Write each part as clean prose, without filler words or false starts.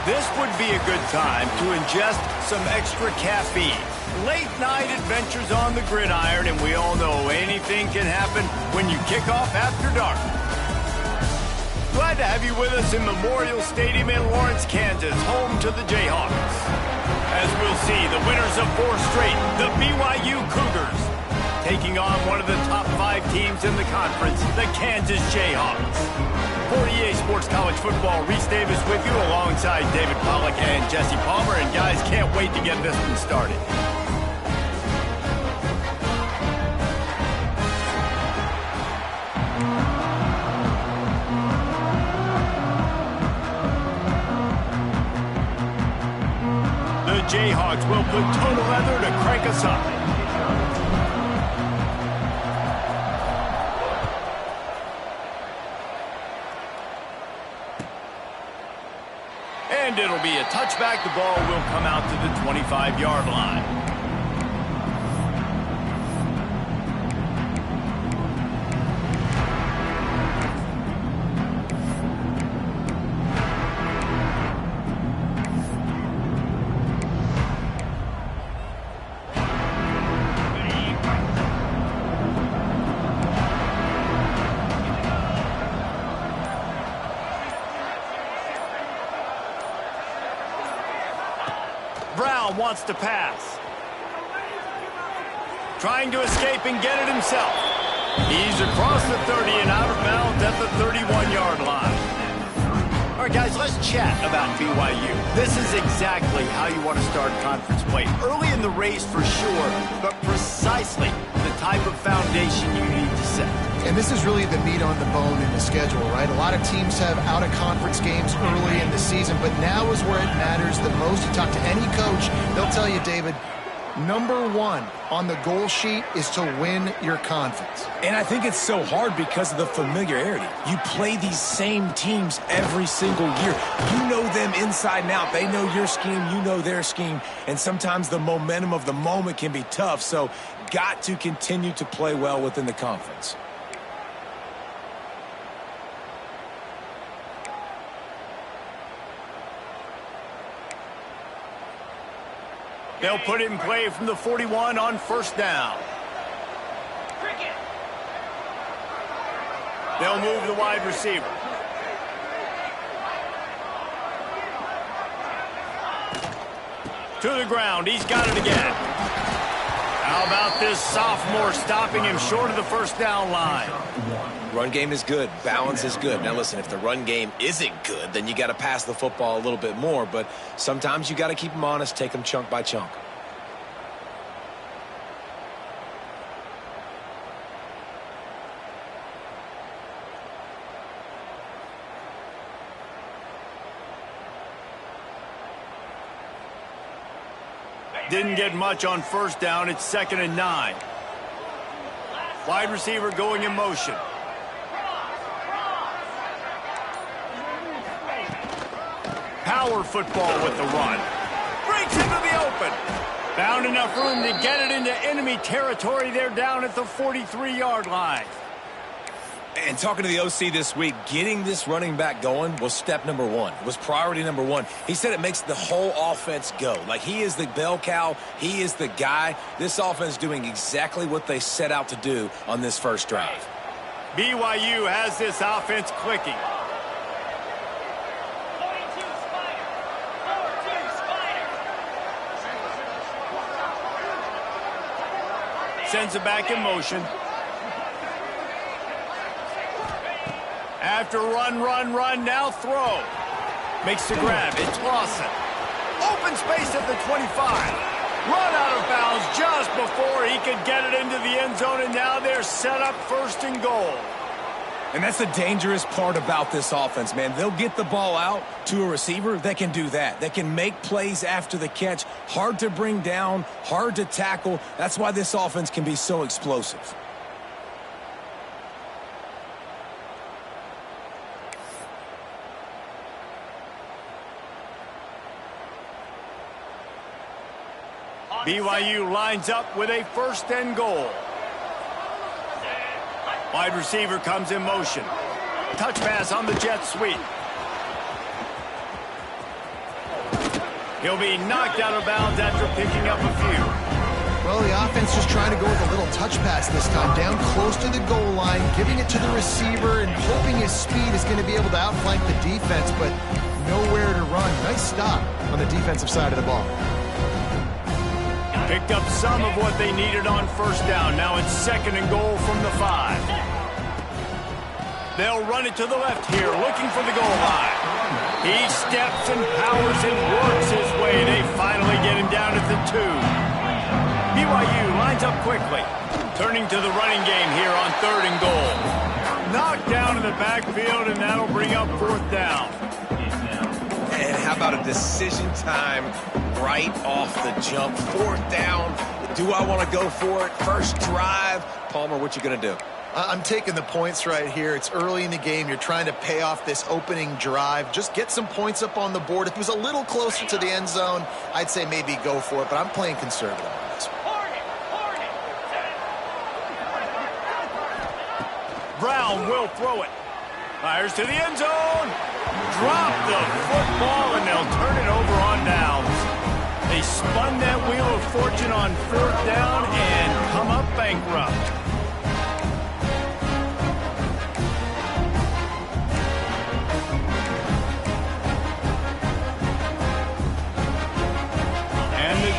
This would be a good time to ingest some extra caffeine. Late night adventures on the gridiron, and we all know anything can happen when you kick off after dark. Glad to have you with us in Memorial Stadium in Lawrence, Kansas, home to the Jayhawks. As we'll see, the winners of 4 straight, the BYU Cougars, taking on one of the top 5 teams in the conference, the Kansas Jayhawks. For EA Sports College Football, Reese Davis with you alongside David Pollack and Jesse Palmer. And guys, can't wait to get this one started. The Jayhawks will put total leather to crank us up. And it'll be a touchback. The ball will come out to the 25-yard line. Brown wants to pass. Trying to escape and get it himself. He's across the 30 and out of bounds at the 31-yard line. All right, guys, let's chat about BYU. This is exactly how you want to start conference play. Early in the race for sure, but precisely the type of foundation you need to set. And this is really the meat on the bone in the schedule, right? A lot of teams have out-of-conference games early in the season, but now is where it matters the most. You talk to any coach, they'll tell you, David, number 1 on the goal sheet is to win your conference. And I think it's so hard because of the familiarity. You play these same teams every single year. You know them inside and out. They know your scheme, you know their scheme, and sometimes the momentum of the moment can be tough, so got to continue to play well within the conference. They'll put it in play from the 41 on first down. They'll move the wide receiver. To the ground. He's got it again. How about this sophomore stopping him short of the first down line? Run game is good. Balance is good. Now, listen, if the run game isn't good, then you got to pass the football a little bit more. But sometimes you got to keep them honest, take them chunk by chunk. Didn't get much on first down. It's 2nd and 9. Wide receiver going in motion. Power football with the run. Breaks into the open. Found enough room to get it into enemy territory. They're down at the 43-yard line. And talking to the OC this week, getting this running back going was step number 1. It was priority number 1. He said it makes the whole offense go. Like, he is the bell cow. He is the guy. This offense doing exactly what they set out to do on this first drive. BYU has this offense clicking. Sends it back in motion. After run, now throw. Makes the grab. It's Lawson. Open space at the 25. Run out of bounds just before he could get it into the end zone, and now they're set up 1st and goal. And that's the dangerous part about this offense, man. They'll get the ball out to a receiver that can do that. That can make plays after the catch. Hard to bring down, hard to tackle. That's why this offense can be so explosive. BYU lines up with a 1st and goal. Wide receiver comes in motion. Touch pass on the jet sweep. He'll be knocked out of bounds after picking up a few. Well, the offense just trying to go with a little touch pass this time, down close to the goal line, giving it to the receiver and hoping his speed is going to be able to outflank the defense, but nowhere to run. Nice stop on the defensive side of the ball. Picked up some of what they needed on first down. Now it's 2nd and goal from the 5. They'll run it to the left here, looking for the goal line. He steps and powers and works his way. They finally get him down at the 2. BYU lines up quickly. Turning to the running game here on 3rd and goal. Knocked down in the backfield, and that'll bring up 4th down. And how about a decision time right off the jump? 4th down. Do I want to go for it? First drive. Palmer, what you going to do? I'm taking the points right here. It's early in the game. You're trying to pay off this opening drive. Just get some points up on the board. If it was a little closer to the end zone, I'd say maybe go for it, but I'm playing conservative on this one. Brown will throw it. Fires to the end zone. Drop the football, and they'll turn it over on downs. They spun that wheel of fortune on 4th down and come up bankrupt.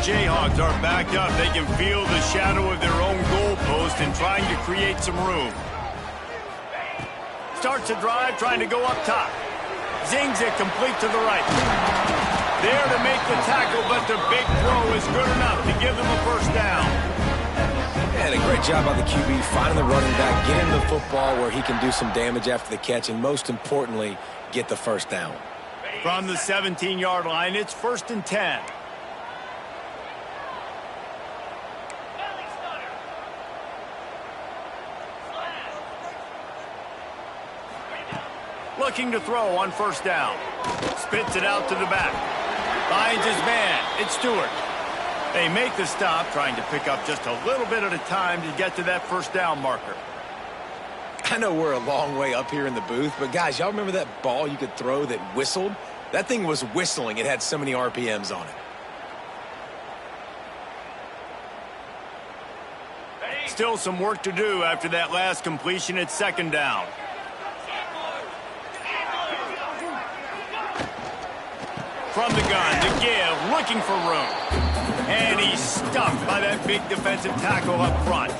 Jayhawks are backed up. They can feel the shadow of their own goalpost and trying to create some room. Starts a drive, trying to go up top. Zings it complete to the right. There to make the tackle, but the big throw is good enough to give them a first down. And a great job by the QB finding the running back, getting the football where he can do some damage after the catch, and most importantly, get the first down. From the 17-yard line, it's 1st and 10. Looking to throw on first down. Spits it out to the back. Finds his man. It's Stewart. They make the stop, trying to pick up just a little bit at a time to get to that first down marker. I know we're a long way up here in the booth, but guys, y'all remember that ball you could throw that whistled? That thing was whistling. It had so many RPMs on it. Still some work to do after that last completion at 2nd down. From the gun, to give, looking for room. And he's stuffed by that big defensive tackle up front.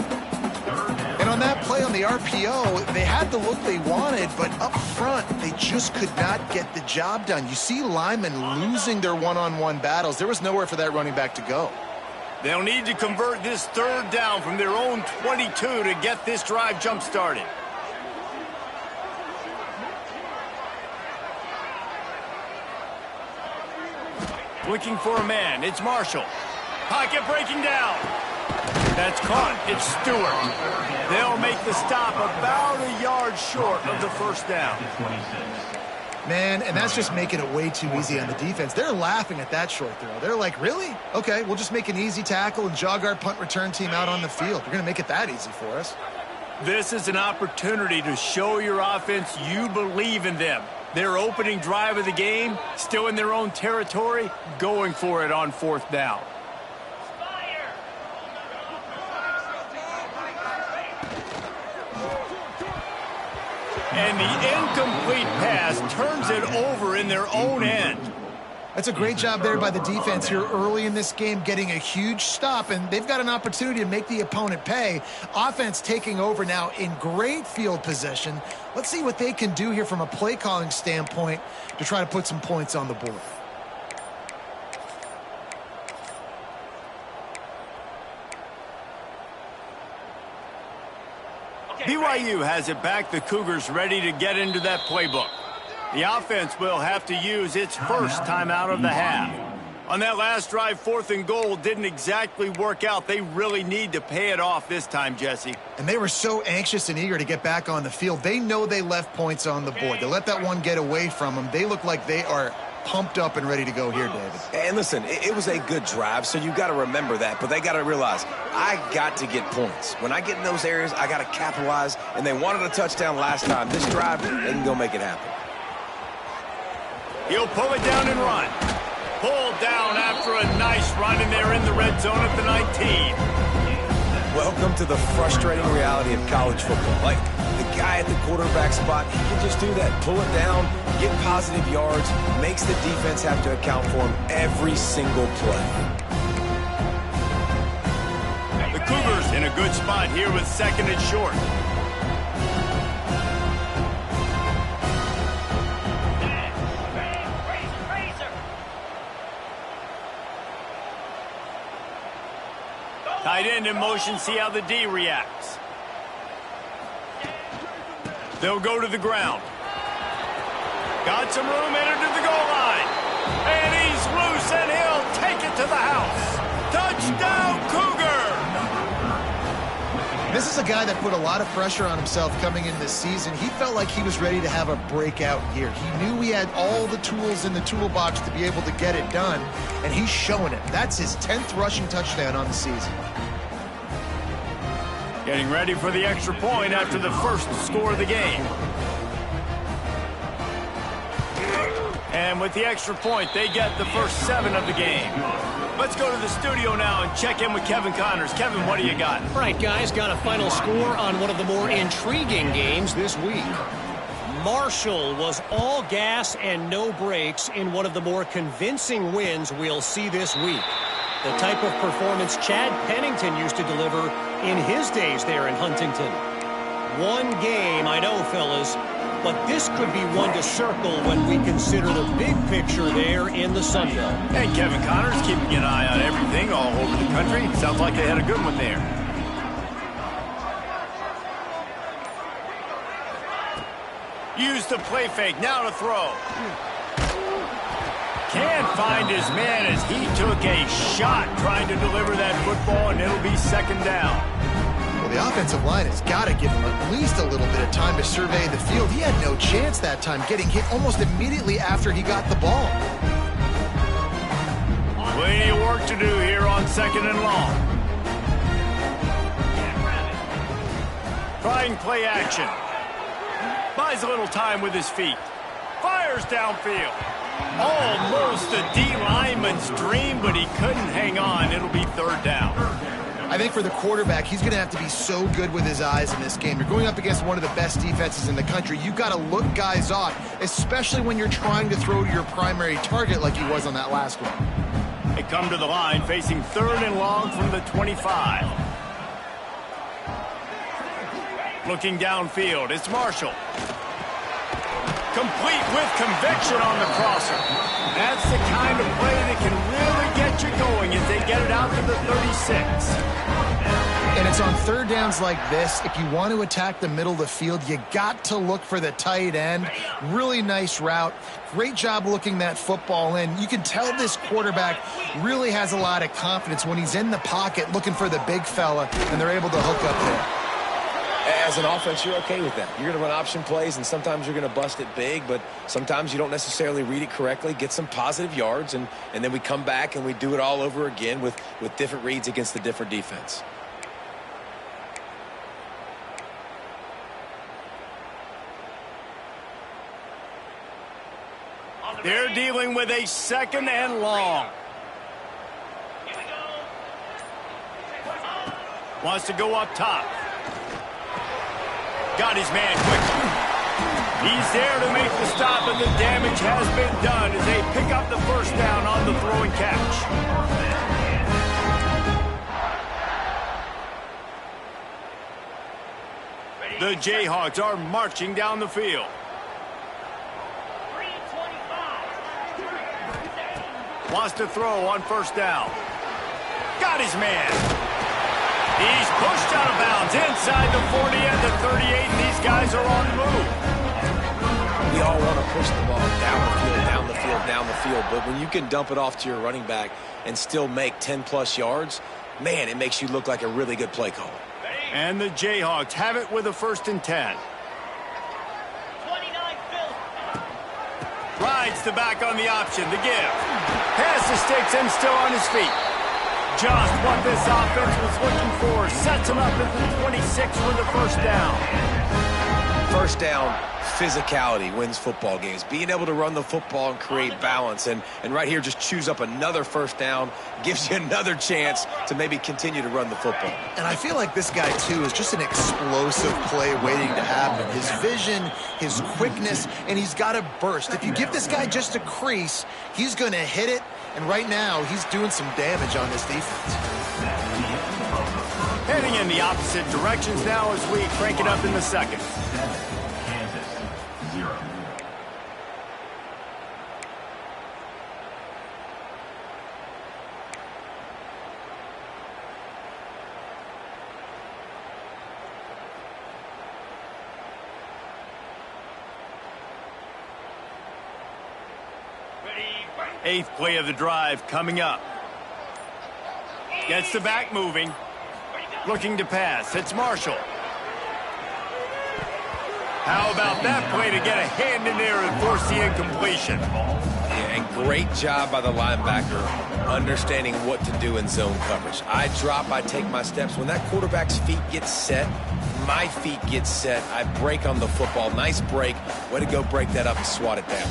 And on that play on the RPO, they had the look they wanted, but up front, they just could not get the job done. You see linemen losing their one-on-one battles. There was nowhere for that running back to go. They'll need to convert this 3rd down from their own 22 to get this drive jump-started. Looking for a man. It's Marshall. Pocket breaking down. That's caught. It's Stewart. They'll make the stop about a yard short of the first down. Man, and that's just making it way too easy on the defense. They're laughing at that short throw. They're like, really? Okay, we'll just make an easy tackle and jog our punt return team out on the field. You're going to make it that easy for us. This is an opportunity to show your offense you believe in them. Their opening drive of the game, still in their own territory, going for it on 4th down. And the incomplete pass turns it over in their own end. That's a great job there by the defense here early in this game, getting a huge stop, and they've got an opportunity to make the opponent pay. Offense taking over now in great field possession. Let's see what they can do here from a play calling standpoint to try to put some points on the board. BYU has it back. The Cougars ready to get into that playbook. The offense will have to use its first timeout of the half. On that last drive, 4th and goal didn't exactly work out. They really need to pay it off this time, Jesse. And they were so anxious and eager to get back on the field. They know they left points on the board. They let that one get away from them. They look like they are pumped up and ready to go here, David. And listen, it was a good drive, so you got to remember that. But they got to realize, I got to get points. When I get in those areas, I got to capitalize. And they wanted a touchdown last time. This drive, they can go make it happen. He'll pull it down and run. Pulled down red zone at the 19. Welcome to the frustrating reality of college football. Like, the guy at the quarterback spot, he can just do that. Pull it down, get positive yards, makes the defense have to account for him every single play. The Cougars in a good spot here with second and short. Tight end in motion, see how the D reacts. They'll go to the ground. Got some room, entered to the goal line. And he's loose, and he'll take it to the house. Touchdown, Cougar! This is a guy that put a lot of pressure on himself coming in this season. He felt like he was ready to have a breakout year. He knew he had all the tools in the toolbox to be able to get it done, and he's showing it. That's his 10th rushing touchdown on the season. Getting ready for the extra point after the first score of the game. And with the extra point, they get the first 7 of the game. Let's go to the studio now and check in with Kevin Connors. Kevin, what do you got? All right, guys, got a final score on one of the more intriguing games this week. Marshall was all gas and no brakes in one of the more convincing wins we'll see this week. The type of performance Chad Pennington used to deliver in his days there in Huntington. One game, I know, fellas, but this could be one to circle when we consider the big picture there in the Sun Belt. And Kevin Connors keeping an eye on everything all over the country. Sounds like they had a good one there. Use the play fake, now to throw. Can't find his man as he took a shot trying to deliver that football, and it'll be second down. Well, the offensive line has got to give him at least a little bit of time to survey the field. He had no chance that time, getting hit almost immediately after he got the ball. Plenty of work to do here on second and long. Trying play action. Buys a little time with his feet. Fires downfield. Almost a D lineman's dream, but he couldn't hang on. It'll be third down. I think for the quarterback, he's going to have to be so good with his eyes in this game. You're going up against one of the best defenses in the country. You've got to look guys off, especially when you're trying to throw to your primary target like he was on that last one. They come to the line facing third and long from the 25. Looking downfield, it's Marshall. Complete with conviction on the crosser. That's the kind of play that can really get you going as they get it out to the 36. And it's on third downs like this. If you want to attack the middle of the field, you got to look for the tight end. Really nice route. Great job looking that football in. You can tell this quarterback really has a lot of confidence when he's in the pocket looking for the big fella, and they're able to hook up there. As an offense, you're okay with that. You're going to run option plays, and sometimes you're going to bust it big, but sometimes you don't necessarily read it correctly, get some positive yards, and then we come back and we do it all over again with different reads against the different defense. They're dealing with a second and long. Wants to go up top. Got his man quickly. He's there to make the stop, and the damage has been done as they pick up the first down on the throw and catch. The Jayhawks are marching down the field. Wants to throw on first down. Got his man. He's pushed out of bounds inside the 40 and the 38, and these guys are on the move. We all want to push the ball down the field, down the field, down the field, but when you can dump it off to your running back and still make 10-plus yards, man, it makes you look like a really good play caller. And the Jayhawks have it with a 1st and 10. Rides the back on the option, the give. Pass the sticks and still on his feet. Just what this offense was looking for. Sets him up at the 26 for the first down. First down, physicality wins football games. Being able to run the football and create balance. And right here, just choose up another first down, gives you another chance to maybe continue to run the football. And I feel like this guy, too, is just an explosive play waiting to happen. His vision, his quickness, and he's got a burst. If you give this guy just a crease, he's going to hit it. And right now, he's doing some damage on this defense. Heading in the opposite directions now as we crank it up in the second. Kansas, 0. Eighth play of the drive coming up. Gets the back moving. Looking to pass. It's Marshall. How about that play to get a hand in there and force the incompletion? Yeah, and great job by the linebacker understanding what to do in zone coverage. I drop, I take my steps. When that quarterback's feet get set, my feet get set, I break on the football. Nice break. Way to go break that up and swat it down.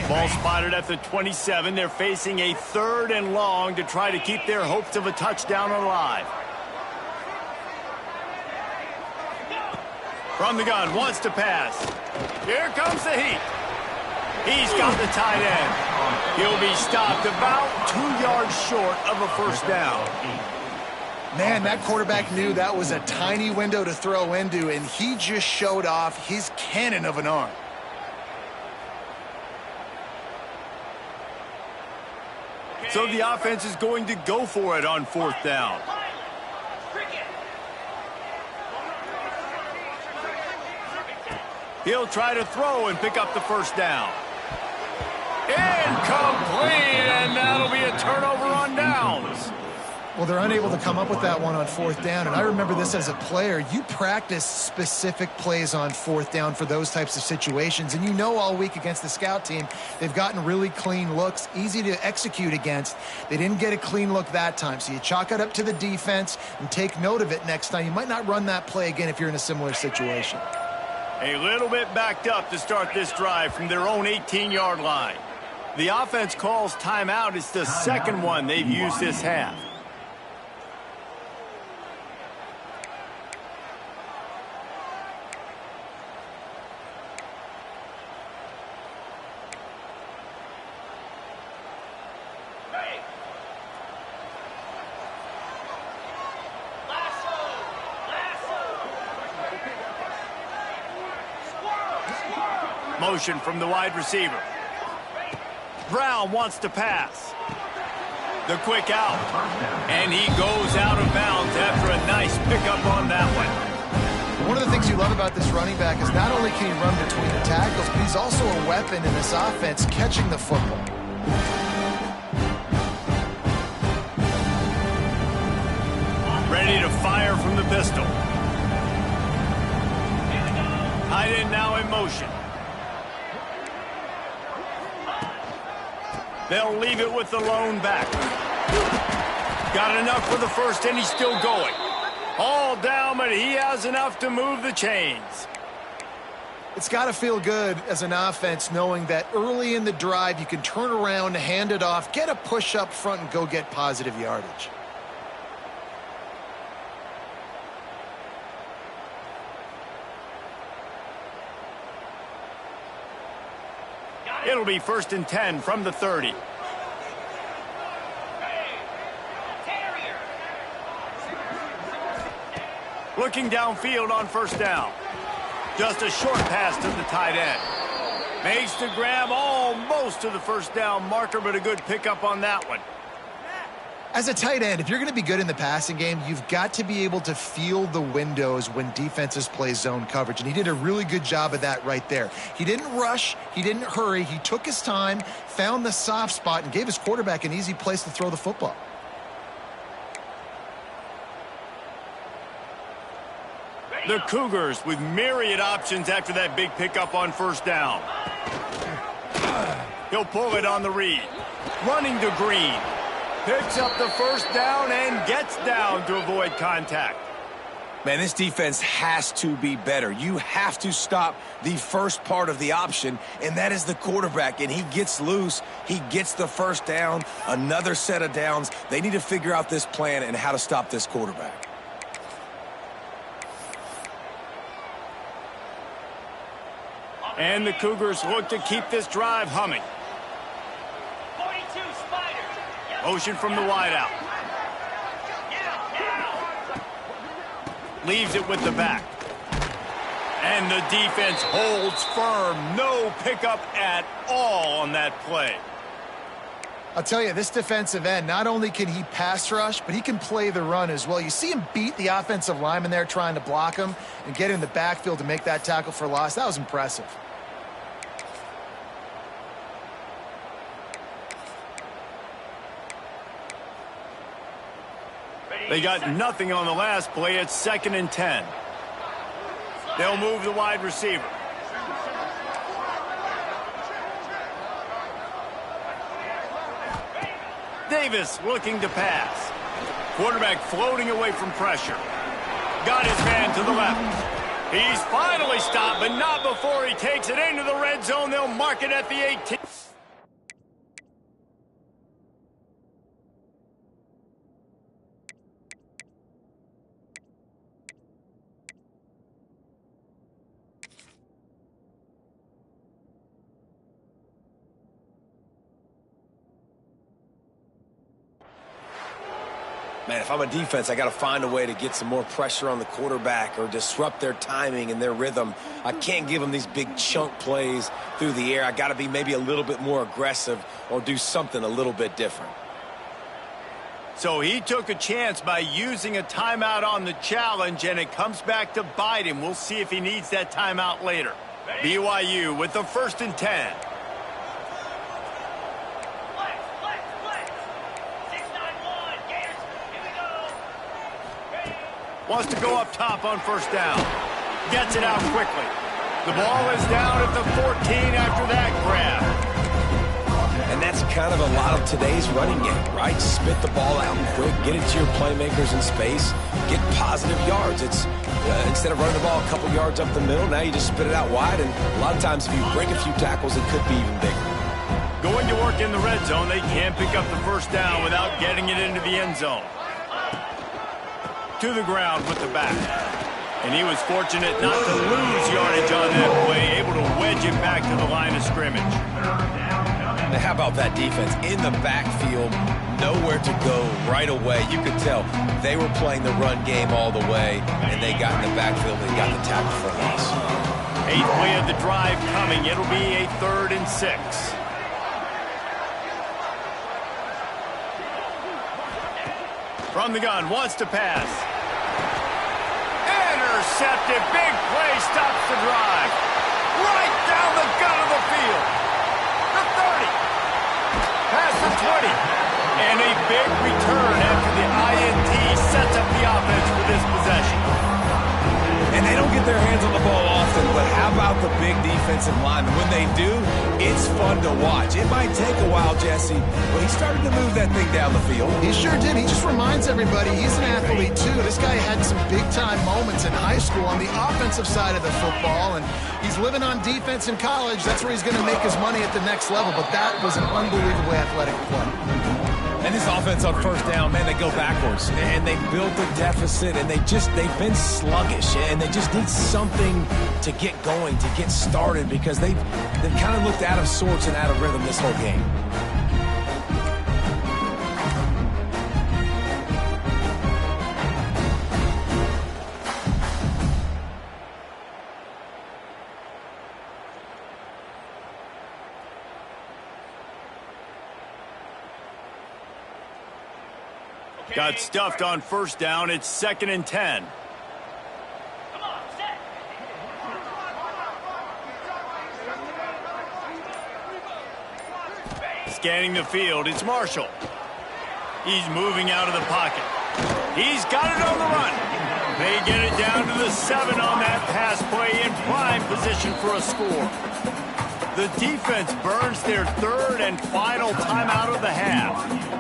Ball spotted at the 27. They're facing a 3rd and long to try to keep their hopes of a touchdown alive. From the gun, wants to pass. Here comes the heat. He's got the tight end. He'll be stopped about 2 yards short of a first down. Man, that quarterback knew that was a tiny window to throw into, and he just showed off his cannon of an arm. So the offense is going to go for it on 4th down. He'll try to throw and pick up the first down. Incomplete, and that'll be a turnover on downs. Well, they're unable to come up with that one on 4th down, and I remember this as a player. You practice specific plays on 4th down for those types of situations, and you know all week against the scout team, they've gotten really clean looks, easy to execute against. They didn't get a clean look that time, so you chalk it up to the defense and take note of it next time. You might not run that play again if you're in a similar situation. A little bit backed up to start this drive from their own 18-yard line. The offense calls timeout. It's the second one they've used this half. Motion from the wide receiver. Brown wants to pass. The quick out. And he goes out of bounds after a nice pickup on that one. One of the things you love about this running back is not only can he run between the tackles, but he's also a weapon in this offense catching the football. Ready to fire from the pistol. Tight end now in motion. They'll leave it with the lone back. Got enough for the first, and he's still going. All down, but he has enough to move the chains. It's got to feel good as an offense knowing that early in the drive you can turn around, hand it off, get a push up front, and go get positive yardage. It'll be 1st and 10 from the 30. Looking downfield on 1st down. Just a short pass to the tight end. Makes the grab almost to the 1st down marker, but a good pickup on that one. As a tight end, if you're going to be good in the passing game, you've got to be able to feel the windows when defenses play zone coverage, and he did a really good job of that right there. He didn't rush, he didn't hurry, he took his time, found the soft spot, and gave his quarterback an easy place to throw the football. The Cougars with myriad options after that big pickup on 1st down. He'll pull it on the read. Running to Green. Picks up the 1st down and gets down to avoid contact. Man, this defense has to be better. You have to stop the first part of the option, and that is the quarterback. And he gets loose. He gets the first down, another set of downs. They need to figure out this plan and how to stop this quarterback. And the Cougars look to keep this drive humming. 42 Spiders. Motion from the wideout. Leaves it with the back. And the defense holds firm. No pickup at all on that play. I'll tell you, this defensive end, not only can he pass rush, but he can play the run as well. You see him beat the offensive lineman there trying to block him and get in the backfield to make that tackle for loss. That was impressive. They got nothing on the last play. It's 2nd and 10. They'll move the wide receiver. Davis looking to pass. Quarterback floating away from pressure. Got his man to the left. He's finally stopped, but not before he takes it into the red zone. They'll mark it at the 18. Man, if I'm a defense, I got to find a way to get some more pressure on the quarterback or disrupt their timing and their rhythm. I can't give them these big chunk plays through the air. I got to be maybe a little bit more aggressive or do something a little bit different. So he took a chance by using a timeout on the challenge, and it comes back to bite him. We'll see if he needs that timeout later. BYU with the 1st and 10. Wants to go up top on 1st down. Gets it out quickly. The ball is down at the 14 after that grab. And that's kind of a lot of today's running game, right? Spit the ball out quick, get it to your playmakers in space, get positive yards. It's instead of running the ball a couple yards up the middle, now you just spit it out wide. And a lot of times if you break a few tackles, it could be even bigger. Going to work in the red zone, they can't pick up the 1st down without getting it into the end zone. To the ground with the back. And he was fortunate not to lose yardage on that play, able to wedge it back to the line of scrimmage. Now, how about that defense? In the backfield, nowhere to go right away. You could tell they were playing the run game all the way, and they got in the backfield and got the tackle for loss. 8th play of the drive coming. It'll be a 3rd and 6. From the gun, wants to pass. Intercepted, big play, stops the drive. Right down the gut of the field. The 30. Past the 20. And a big return after the INT sets up the offense for this possession. And they don't get their hands on the ball often, but how about the big defensive linemen? When they do, it's fun to watch. It might take a while, Jesse, but he started to move that thing down the field. He sure did. He just reminds everybody he's an athlete, too. This guy had some big-time moments in high school on the offensive side of the football, and he's living on defense in college. That's where he's going to make his money at the next level, but that was an unbelievably athletic play. And this offense on 1st down, man, they go backwards. And they built a deficit, and they've been sluggish. And they just need something to get going, to get started, because they've kind of looked out of sorts and out of rhythm this whole game. Got stuffed on 1st down. It's 2nd and 10. Come on, set. Scanning the field, it's Marshall. He's moving out of the pocket. He's got it on the run. They get it down to the 7 on that pass play in prime position for a score. The defense burns their 3rd and final timeout of the half.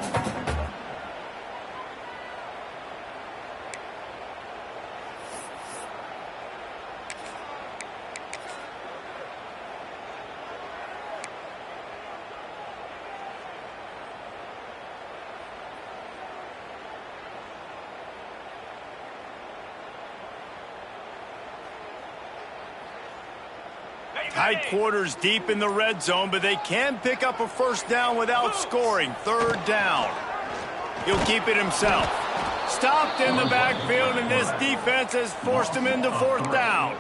Tight quarters deep in the red zone, but they can pick up a first down without scoring. Third down. He'll keep it himself. Stopped in the backfield, and this defense has forced him into fourth down.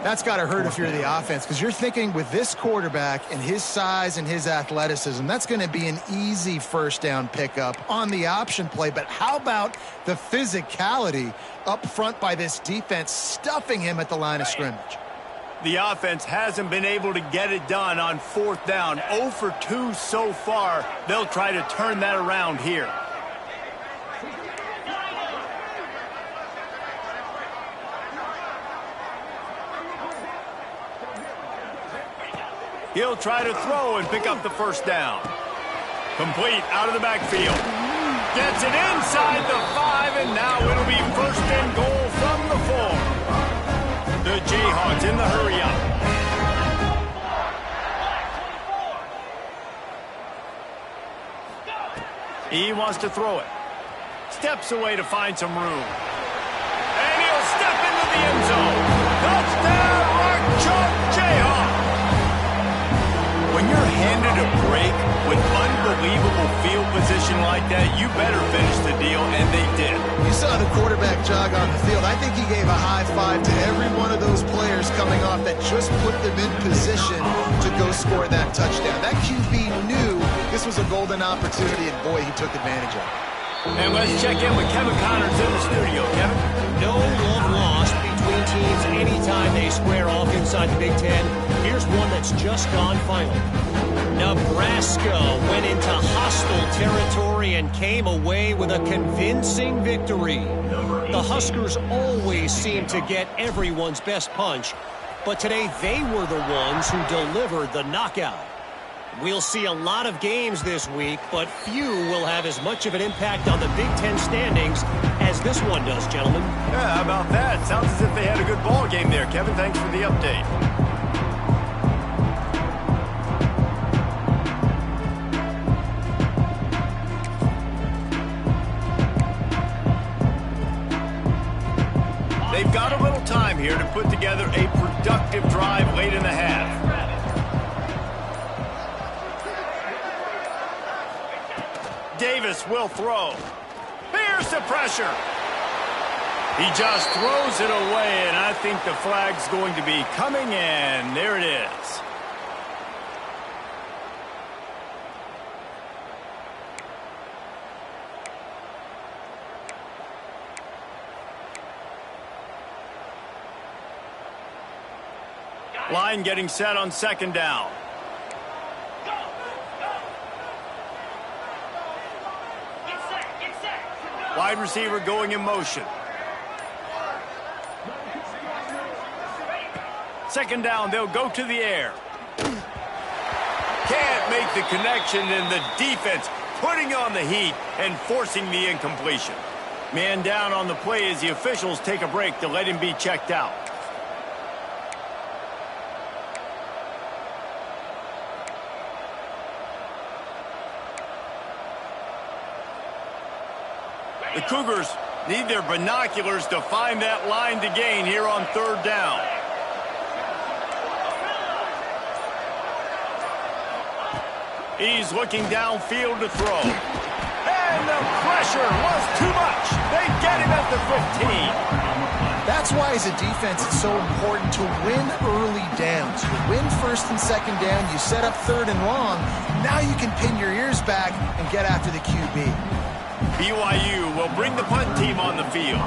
That's got to hurt if you're the offense, because you're thinking with this quarterback and his size and his athleticism, that's going to be an easy first down pickup on the option play. But how about the physicality up front by this defense, stuffing him at the line of scrimmage? The offense hasn't been able to get it done on fourth down. 0 for 2 so far. They'll try to turn that around here. He'll try to throw and pick up the first down. Complete out of the backfield. Gets it inside the 5, and now it'll be first and goal from the 4. The Jayhawks in the hurry-up. He wants to throw it. Steps away to find some room. And he'll step into the end zone. Touchdown, Mark Chalk Jayhawk. When you're handed a break with unbelievable field position like that, you better finish the deal, and they did. You saw the quarterback jog on the field. I think he gave a high five to every one of those players coming off that just put them in position to go score that touchdown. That QB knew this was a golden opportunity, and boy, he took advantage of it. And let's check in with Kevin Connors in the studio. Kevin? No love lost between teams anytime they square off inside the Big Ten. Here's one that's just gone final. Nebraska went into hostile territory and came away with a convincing victory. The Huskers always seem to get everyone's best punch, but today they were the ones who delivered the knockout. We'll see a lot of games this week, but few will have as much of an impact on the Big Ten standings as this one does, gentlemen. Yeah, how about that? Sounds as if they had a good ball game there, Kevin. Thanks for the update. They've got a little time here to put together a productive drive late in the half. Davis will throw. Here's the pressure. He just throws it away, and I think the flag's going to be coming in. There it is. Line getting set on second down. Wide receiver going in motion. Second down, they'll go to the air. Can't make the connection, and the defense putting on the heat and forcing the incompletion. Man down on the play as the officials take a break to let him be checked out. The Cougars need their binoculars to find that line to gain here on third down. He's looking downfield to throw. And the pressure was too much. They get him at the 15. That's why, as a defense, it's so important to win early downs. You win first and second down, you set up third and long. Now you can pin your ears back and get after the QB. BYU will bring the punt team on the field.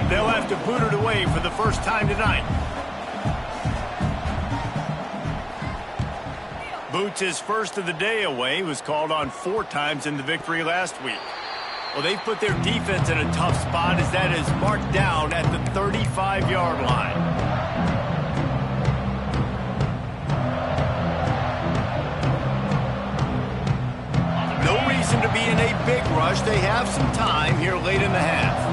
They'll have to boot it away for the first time tonight. Boots' first of the day away was called on 4 times in the victory last week. Well, they've put their defense in a tough spot as that is marked down at the 35-yard line. No reason to be in a big rush. They have some time here late in the half.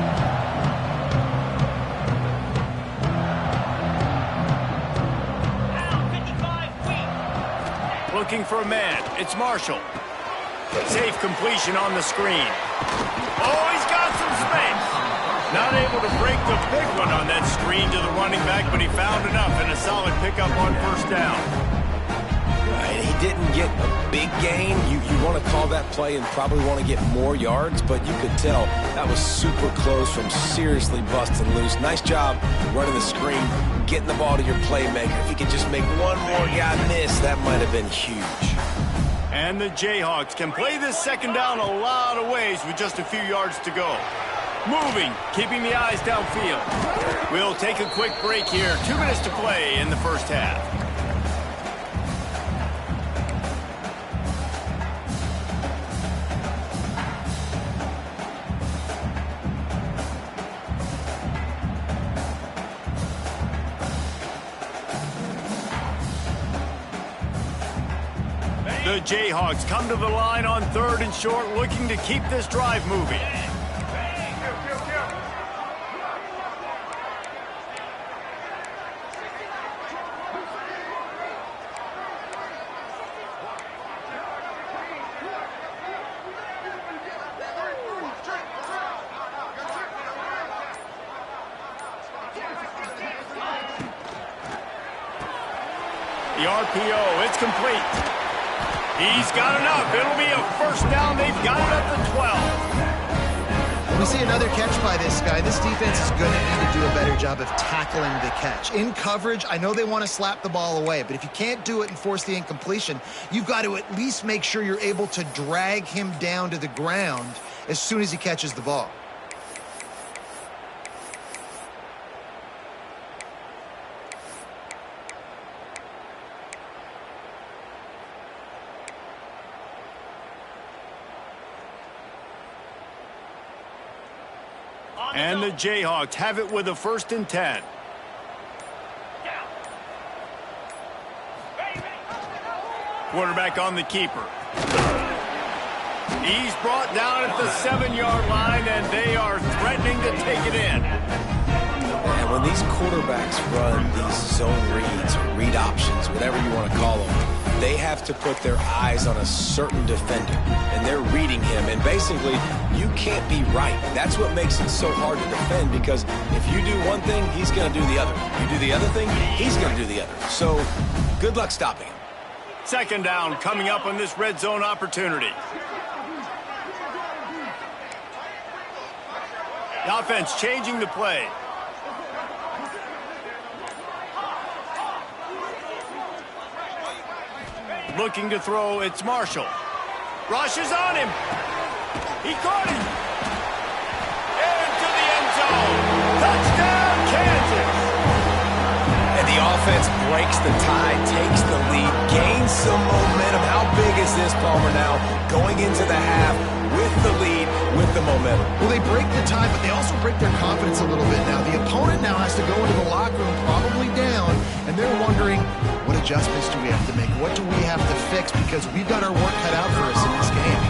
Looking for a man. It's Marshall. Safe completion on the screen. Oh, he's got some space. Not able to break the big one on that screen to the running back, but he found enough and a solid pickup on first down. He didn't get a big gain. You want to call that play and probably want to get more yards, but you could tell that was super close from seriously busting loose. Nice job running the screen, getting the ball to your playmaker. If you could just make one more guy miss, that might have been huge. And the Jayhawks can play this second down a lot of ways with just a few yards to go. Moving, keeping the eyes downfield. We'll take a quick break here. 2 minutes to play in the first half. The Jayhawks come to the line on 3rd and short, looking to keep this drive moving. The RPO, it's complete. He's got enough. It'll be a first down. They've got it at the 12. When we see another catch by this guy, this defense is going to need to do a better job of tackling the catch. In coverage, I know they want to slap the ball away, but if you can't do it and force the incompletion, you've got to at least make sure you're able to drag him down to the ground as soon as he catches the ball. And the Jayhawks have it with a 1st and 10. Quarterback on the keeper. He's brought down at the 7-yard line, and they are threatening to take it in. And when these quarterbacks run these zone reads or read options, whatever you want to call them, they have to put their eyes on a certain defender, and they're reading him. And basically, you can't be right. That's what makes it so hard to defend, because if you do one thing, he's going to do the other. You do the other thing, he's going to do the other. So good luck stopping him. 2nd down coming up on this red zone opportunity. The offense changing the play. Looking to throw, it's Marshall. Rushes on him. He caught him. Into the end zone. Touchdown, Kansas. And the offense breaks the tie, takes the lead, gains some momentum. How big is this, Palmer, now? Going into the half with the lead, with the momentum. Well, they break the tie, but they also break their confidence a little bit now. The opponent now has to go into the locker room, probably down, and they're wondering, what adjustments do we have to make? What do we have to fix? Because we've got our work cut out for us in this game.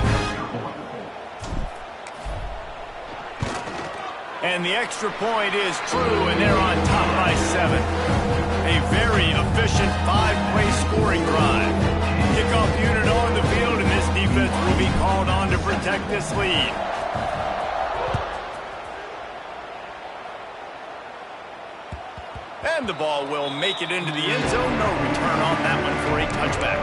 And the extra point is true, and they're on top by 7. A very efficient 5-play scoring drive. Kickoff unit on the field, and this defense will be called on to protect this lead. And the ball will make it into the end zone. No return on that one for a touchback.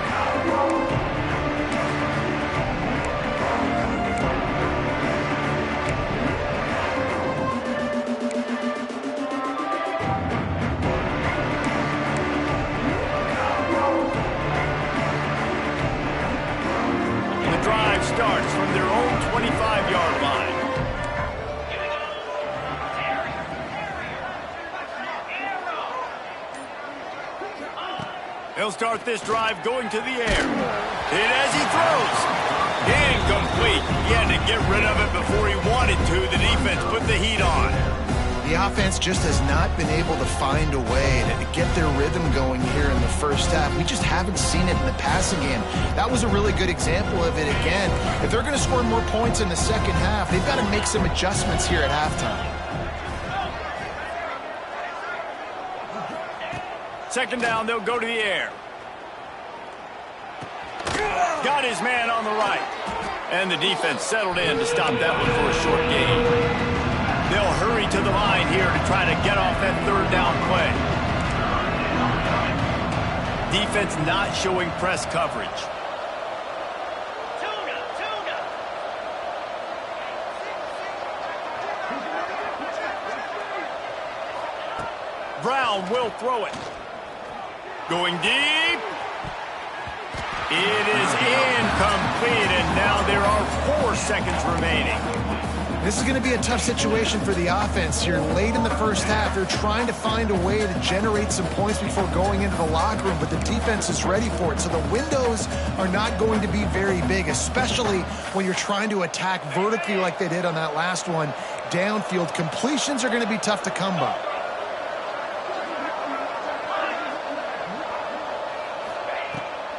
The drive starts from their own 25-yard line. He'll start this drive going to the air. Hit as he throws. Incomplete. He had to get rid of it before he wanted to. The defense put the heat on. The offense just has not been able to find a way to get their rhythm going here in the first half. We just haven't seen it in the passing game. That was a really good example of it again. If they're going to score more points in the second half, they've got to make some adjustments here at halftime. Second down, they'll go to the air. Got his man on the right. And the defense settled in to stop that one for a short gain. They'll hurry to the line here to try to get off that third down play. Defense not showing press coverage. Brown will throw it. Going deep. It is incomplete, and now there are 4 seconds remaining. This is going to be a tough situation for the offense here. Late in the first half, they're trying to find a way to generate some points before going into the locker room, but the defense is ready for it. So the windows are not going to be very big, especially when you're trying to attack vertically like they did on that last one. Downfield completions are going to be tough to come by.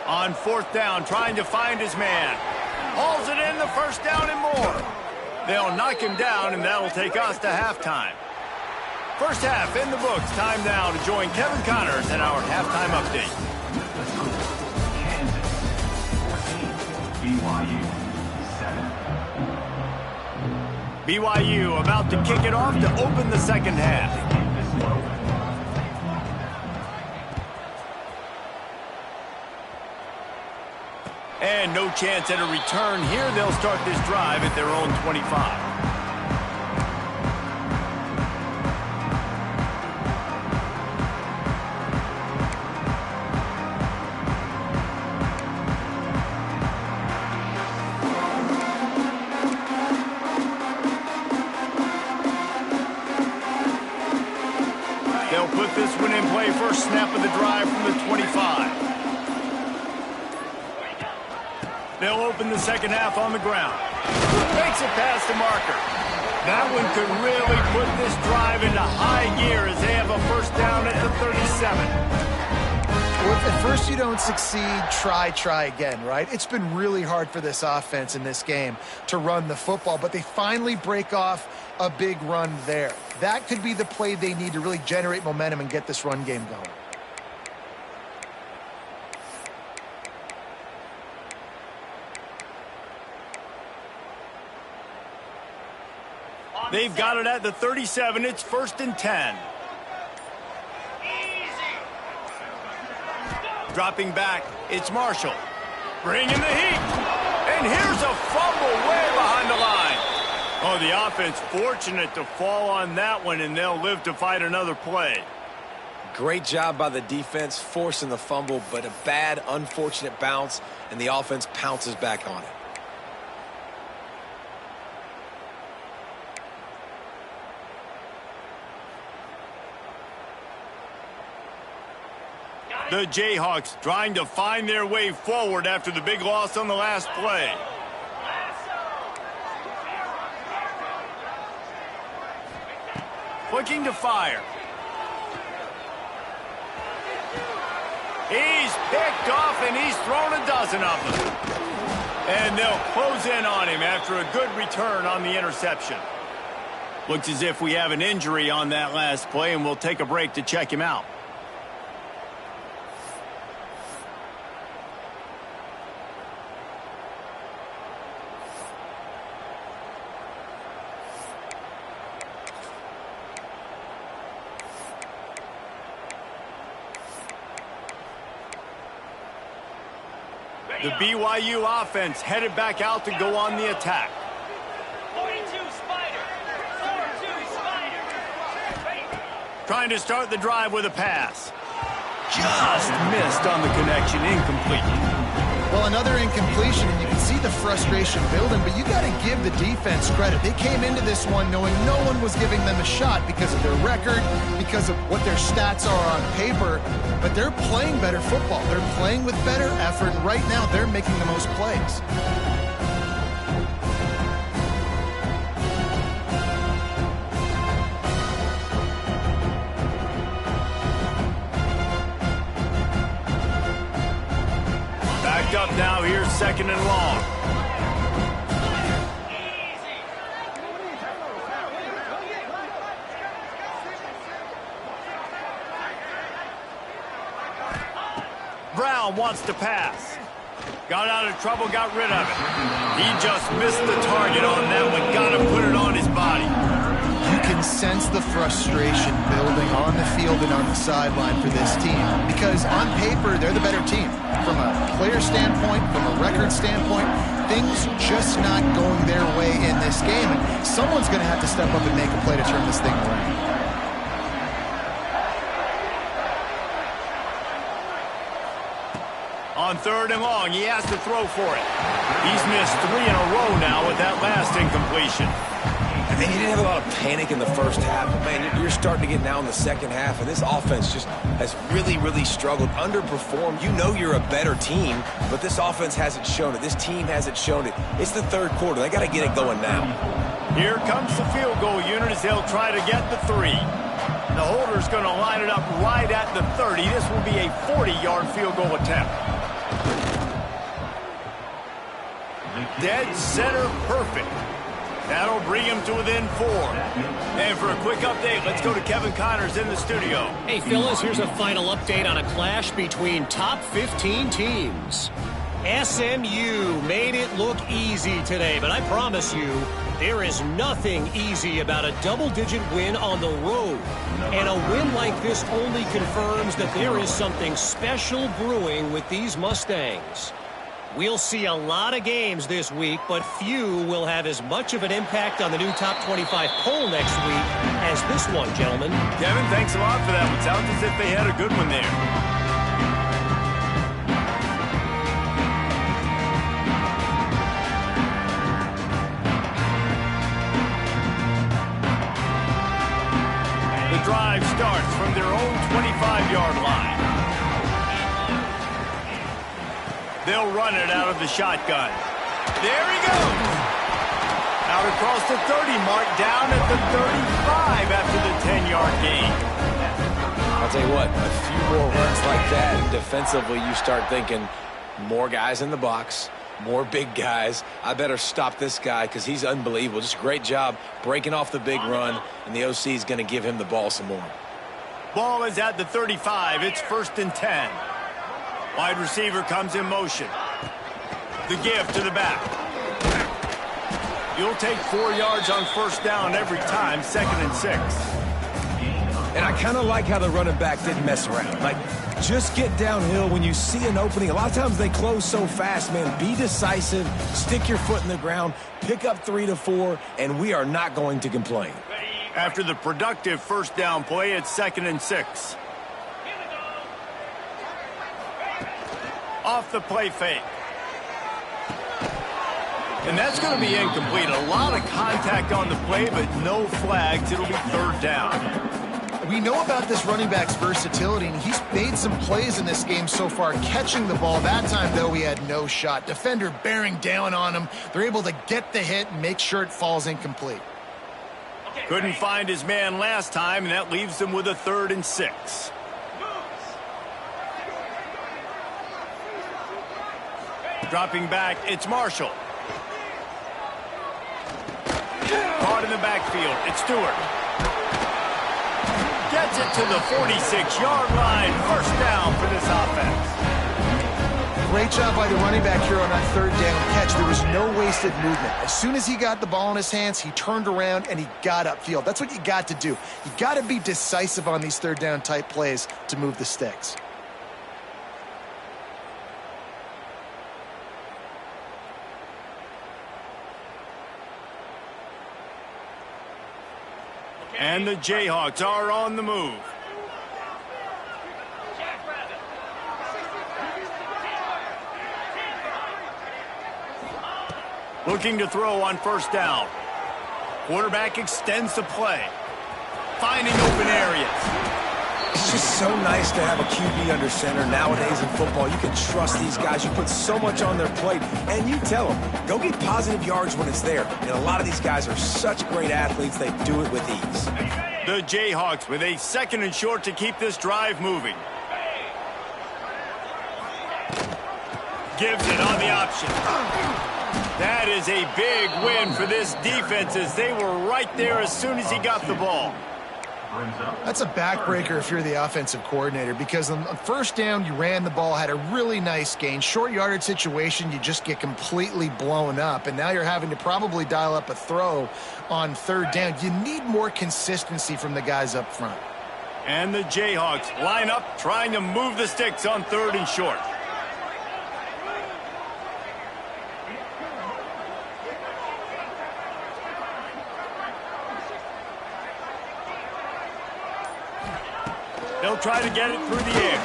On 4th down, trying to find his man. Hauls it in, the first down and more. They'll knock him down, and that'll take us to halftime. First half in the books. Time now to join Kevin Connors in our halftime update. Kansas 14, BYU 7. BYU about to kick it off to open the second half. And no chance at a return here. They'll start this drive at their own 25. They'll put this one in play. First snap of the drive from the 25. They'll open the second half on the ground. Makes it past the marker. That one could really put this drive into high gear as they have a first down at the 37. Well, if at first you don't succeed, try again, right? It's been really hard for this offense in this game to run the football, but they finally break off a big run there. That could be the play they need to really generate momentum and get this run game going. They've got it at the 37. It's 1st and 10. Dropping back, it's Marshall. Bringing the heat. And here's a fumble way behind the line. Oh, the offense fortunate to fall on that one, and they'll live to fight another play. Great job by the defense forcing the fumble, but a bad, unfortunate bounce, and the offense pounces back on it. The Jayhawks trying to find their way forward after the big loss on the last play. Looking to fire. He's picked off, and he's thrown a dozen of them. And they'll close in on him after a good return on the interception. Looks as if we have an injury on that last play, and we'll take a break to check him out. The BYU offense headed back out to go on the attack. 42 Spider. 42 Spider. Trying to start the drive with a pass. Just missed on the connection, incomplete. Well, another incompletion, and you can see the frustration building, but you got to give the defense credit. They came into this one knowing no one was giving them a shot because of their record, because of what their stats are on paper, but they're playing better football. They're playing with better effort, and right now they're making the most plays. Up now, here's 2nd and long. Brown wants to pass. Got out of trouble, got rid of it. He just missed the target on that one. Got to put it on his body. You can sense the frustration building on the field and on the sideline for this team because on paper, they're the better team. From a player standpoint, from a record standpoint, things just not going their way in this game. And someone's going to have to step up and make a play to turn this thing around. On 3rd and long, he has to throw for it. He's missed 3 in a row now with that last incompletion. And you didn't have a lot of panic in the first half, but man, you're starting to get now in the second half, and this offense just has really, really struggled, underperformed. You know you're a better team, but this offense hasn't shown it. This team hasn't shown it. It's the 3rd quarter. They got to get it going now. Here comes the field goal unit as they'll try to get the 3. The holder's going to line it up right at the 30. This will be a 40-yard field goal attempt. Dead center perfect. That'll bring him to within 4. And for a quick update, let's go to Kevin Connors in the studio. Hey, Phyllis, here's a final update on a clash between top 15 teams. SMU made it look easy today, but I promise you, there is nothing easy about a double-digit win on the road. And a win like this only confirms that there is something special brewing with these Mustangs. We'll see a lot of games this week, but few will have as much of an impact on the new top 25 poll next week as this one, gentlemen. Kevin, thanks a lot for that one. Sounds as if they had a good one there. The drive starts from their own 25-yard line. They'll run it out of the shotgun. There he goes. Out across the 30 mark, down at the 35 after the 10-yard gain. I'll tell you what, a few more runs like that, and defensively you start thinking more guys in the box, more big guys. I better stop this guy because he's unbelievable. Just a great job breaking off the big run, and the OC is going to give him the ball some more. Ball is at the 35. It's 1st and 10. Wide receiver comes in motion. The give to the back. You'll take 4 yards on 1st down every time, 2nd and 6. And I kind of like how the running back didn't mess around. Like, just get downhill when you see an opening. A lot of times they close so fast, man. Be decisive, stick your foot in the ground, pick up 3 to 4, and we are not going to complain. After the productive 1st down play, it's 2nd and 6. Off the play fake. And that's going to be incomplete. A lot of contact on the play, but no flags. It'll be 3rd down. We know about this running back's versatility, and he's made some plays in this game so far, catching the ball. That time, though, he had no shot. Defender bearing down on him. They're able to get the hit and make sure it falls incomplete. Couldn't find his man last time, and that leaves them with a 3rd and 6. Dropping back, it's Marshall. Caught in the backfield, it's Stewart. Gets it to the 46-yard line. 1st down for this offense. Great job by the running back here on that 3rd down catch. There was no wasted movement. As soon as he got the ball in his hands, he turned around and he got upfield. That's what you got to do. You got to be decisive on these 3rd down type plays to move the sticks. And the Jayhawks are on the move. Looking to throw on 1st down. Quarterback extends the play. Finding open areas. It's just so nice to have a QB under center nowadays in football. You can trust these guys. You put so much on their plate, and you tell them, go get positive yards when it's there. And a lot of these guys are such great athletes, they do it with ease. The Jayhawks with a 2nd and short to keep this drive moving. Gives it on the option. That is a big win for this defense as they were right there as soon as he got the ball. brings up. That's a backbreaker if you're the offensive coordinator, because on first down, you ran the ball, had a really nice gain. Short yardage situation, you just get completely blown up, and now you're having to probably dial up a throw on third down. You need more consistency from the guys up front. And the Jayhawks line up, trying to move the sticks on 3rd and short. They'll try to get it through the air.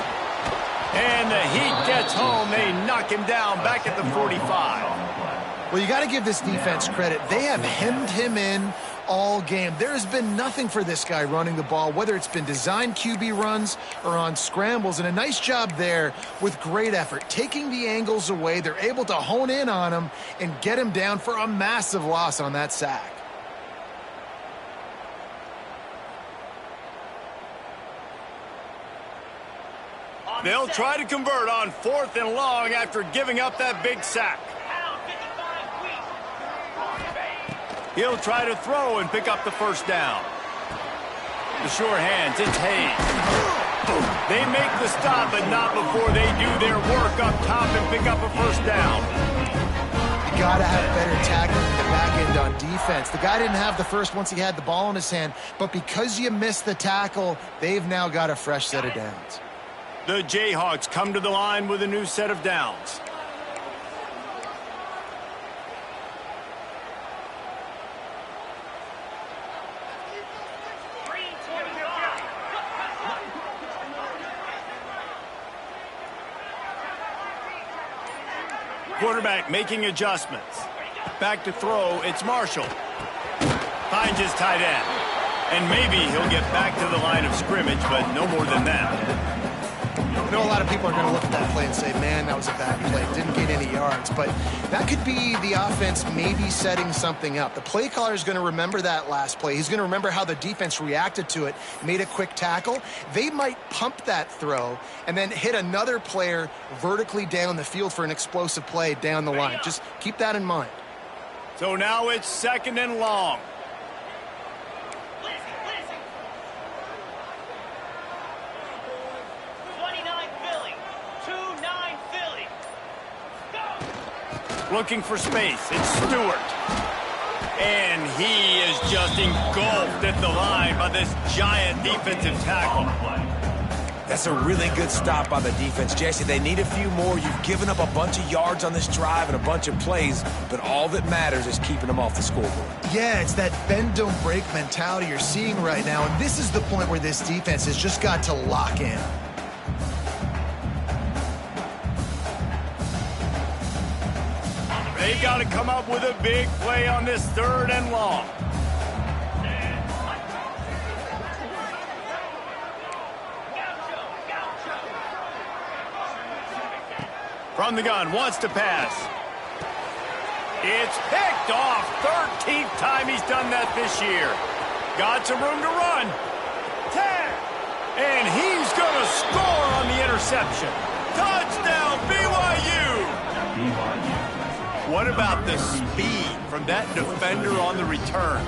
And the heat gets home. They knock him down back at the 45. Well, you got to give this defense credit. They have hemmed him in all game. There has been nothing for this guy running the ball, whether it's been designed QB runs or on scrambles, and a nice job there with great effort. Taking the angles away, they're able to hone in on him and get him down for a massive loss on that sack. They'll try to convert on 4th and long after giving up that big sack. He'll try to throw and pick up the first down. The sure hands, it's Hayes. They make the stop, but not before they do their work up top and pick up a first down. You got to have better tackling in the back end on defense. The guy didn't have the first once he had the ball in his hand, but because you missed the tackle, they've now got a fresh set of downs. The Jayhawks come to the line with a new set of downs. Quarterback making adjustments. Back to throw, it's Marshall. Finds his tight end. And maybe he'll get back to the line of scrimmage, but no more than that. I know a lot of people are going to look at that play and say, man, that was a bad play. Didn't gain any yards. But that could be the offense maybe setting something up. The play caller is going to remember that last play. He's going to remember how the defense reacted to it, made a quick tackle. They might pump that throw and then hit another player vertically down the field for an explosive play down the line. Just keep that in mind. So now it's 2nd and long. 29 Philly. 2-9 Philly. Go! Looking for space. It's Stewart. And he is just engulfed at the line by this giant defensive tackle. That's a really good stop by the defense, Jesse. They need a few more. You've given up a bunch of yards on this drive and a bunch of plays, but all that matters is keeping them off the scoreboard. Yeah, it's that bend, don't break mentality you're seeing right now, and this is the point where this defense has just got to lock in. They've got to come up with a big play on this 3rd and long. From the gun, wants to pass. It's picked off. 13th time he's done that this year. Got some room to run. 10. And he's going to score on the interception. Touchdown, BYU. What about the speed from that defender on the return?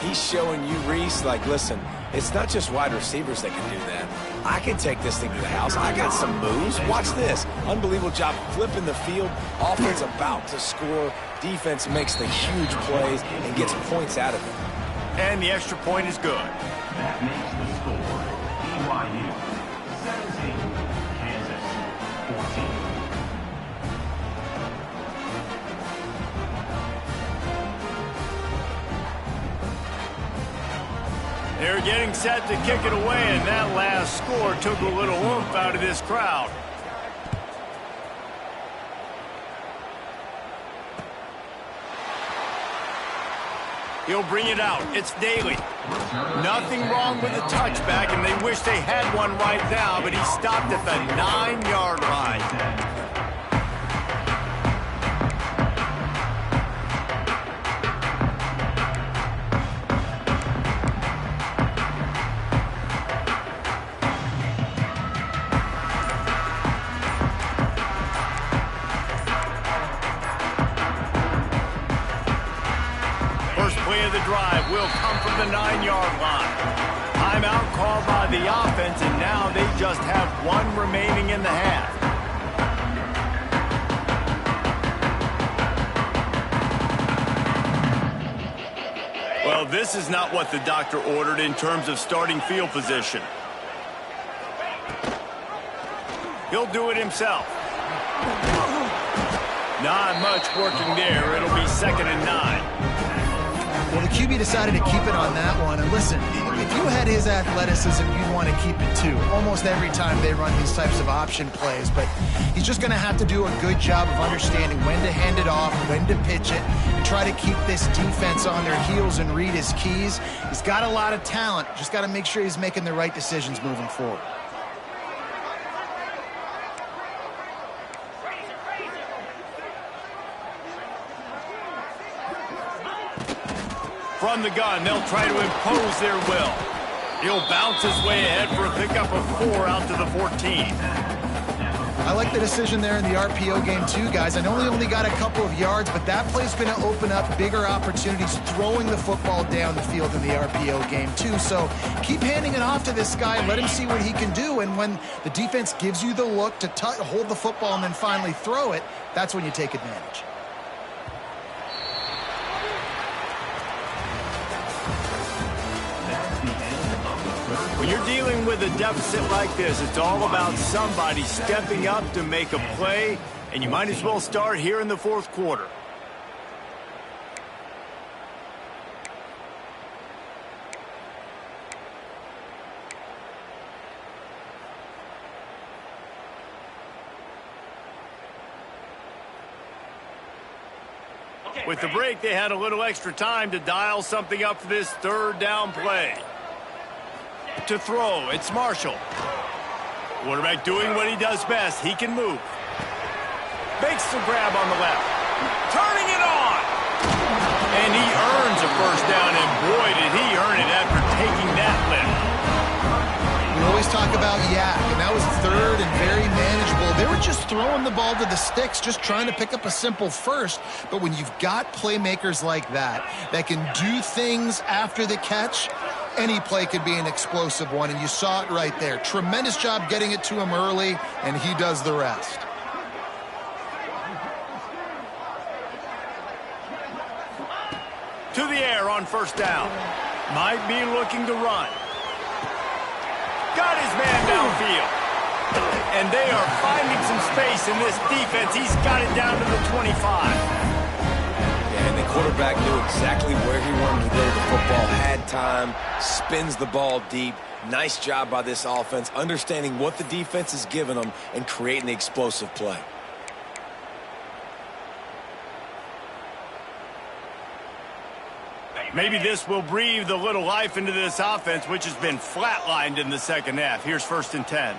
He's showing you, Reese, like, listen, it's not just wide receivers that can do that. I can take this thing to the house. I got some moves. Watch this. Unbelievable job flipping the field. Offense about to score. Defense makes the huge plays and gets points out of it. And the extra point is good. That makes the score BYU 17, Kansas 14. They're getting set to kick it away, and that last score took a little oomph out of this crowd. He'll bring it out. It's Daly. Nothing wrong with the touchback, and they wish they had one right now, but he stopped at the 9-yard line. Play of the drive will come from the 9-yard line. Timeout called by the offense, and now they just have one remaining in the half. Well, this is not what the doctor ordered in terms of starting field position. He'll do it himself. Not much working there. It'll be 2nd and 9. Well, the QB decided to keep it on that one. And listen, if you had his athleticism, you'd want to keep it too. Almost every time they run these types of option plays. But he's just going to have to do a good job of understanding when to hand it off, when to pitch it, and try to keep this defense on their heels and read his keys. He's got a lot of talent. Just got to make sure he's making the right decisions moving forward. From the gun, they'll try to impose their will. He'll bounce his way ahead for a pickup of 4 out to the 14. I like the decision there in the RPO game too, guys. I know he only got a couple of yards, but that play's going to open up bigger opportunities throwing the football down the field in the RPO game too. So keep handing it off to this guy. Let him see what he can do. And when the defense gives you the look to hold the football and then finally throw it, that's when you take advantage. When you're dealing with a deficit like this, it's all about somebody stepping up to make a play, and you might as well start here in the 4th quarter. With the break, they had a little extra time to dial something up for this 3rd down play. To throw, it's Marshall. Quarterback doing what he does best. He can move. Makes the grab on the left. Turning it on! And he earns a 1st down, and boy, did he earn it after taking that lift. We always talk about yak, and that was 3rd and very manageable. They were just throwing the ball to the sticks, just trying to pick up a simple 1st. But when you've got playmakers like that can do things after the catch, any play could be an explosive one, and you saw it right there. Tremendous job getting it to him early, and he does the rest. To the air on 1st down. Might be looking to run. Got his man downfield. And they are finding some space in this defense. He's got it down to the 25. And the quarterback knew exactly where he wanted to go. The football had time, spins the ball deep. Nice job by this offense, understanding what the defense is giving them and creating the explosive play. Maybe this will breathe a little life into this offense, which has been flatlined in the 2nd half. Here's 1st and 10.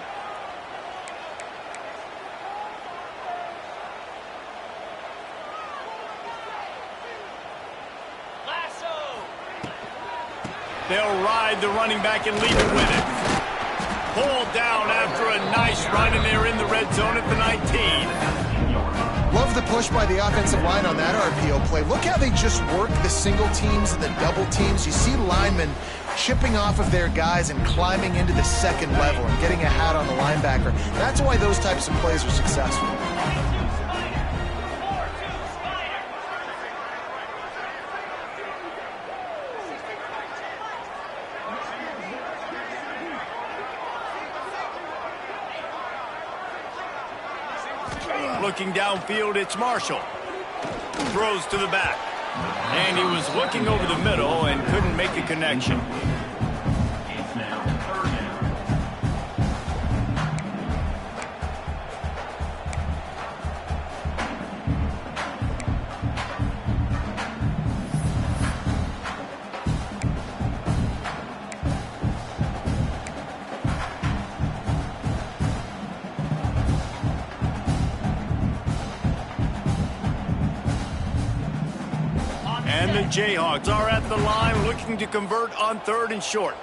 They'll ride the running back and leave it with it. Pulled down after a nice run, and they're in the red zone at the 19. Love the push by the offensive line on that RPO play. Look how they just work the single teams and the double teams. You see linemen chipping off of their guys and climbing into the 2nd level and getting a hat on the linebacker. That's why those types of plays are successful. Looking downfield, it's Marshall. Throws to the back. And he was looking over the middle and couldn't make a connection. It's now 3rd down. And the Jayhawks are at the line looking to convert on 3rd and short.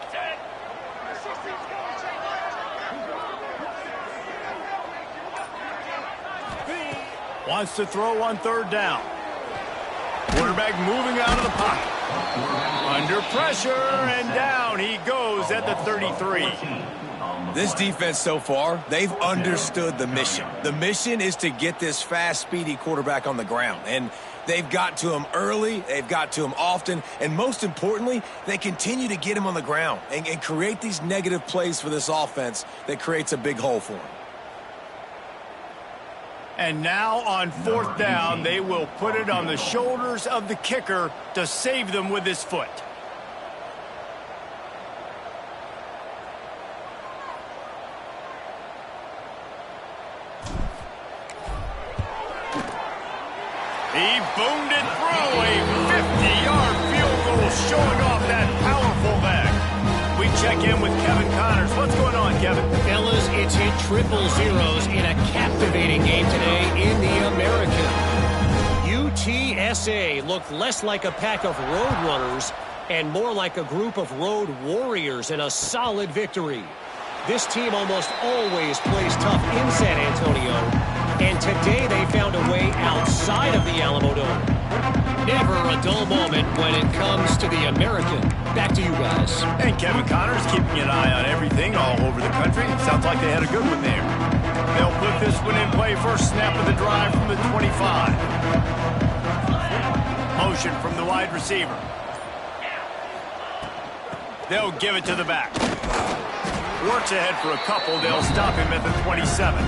Wants to throw on 3rd down. Quarterback moving out of the pocket. Under pressure, and down he goes at the 33. This defense so far, they've understood the mission. The mission is to get this fast, speedy quarterback on the ground. And they've got to him early, they've got to him often, and most importantly, they continue to get him on the ground and create these negative plays for this offense that creates a big hole for him. And now on 4th down, they will put it on the shoulders of the kicker to save them with his foot. He boomed it through a 50-yard field goal, showing off that powerful back. We check in with Kevin Connors. What's going on, Kevin? Fellas, it's hit triple zeros in a captivating game today in the American. UTSA looked less like a pack of road runners and more like a group of road warriors in a solid victory. This team almost always plays tough in San Antonio, and today they found a way outside of the Alamo Dome. Never a dull moment when it comes to the American. Back to you guys. And Kevin Connors keeping an eye on everything all over the country. Sounds like they had a good one there. They'll put this one in play first snap of the drive from the 25. Motion from the wide receiver. They'll give it to the back. Works ahead for a couple. They'll stop him at the 27.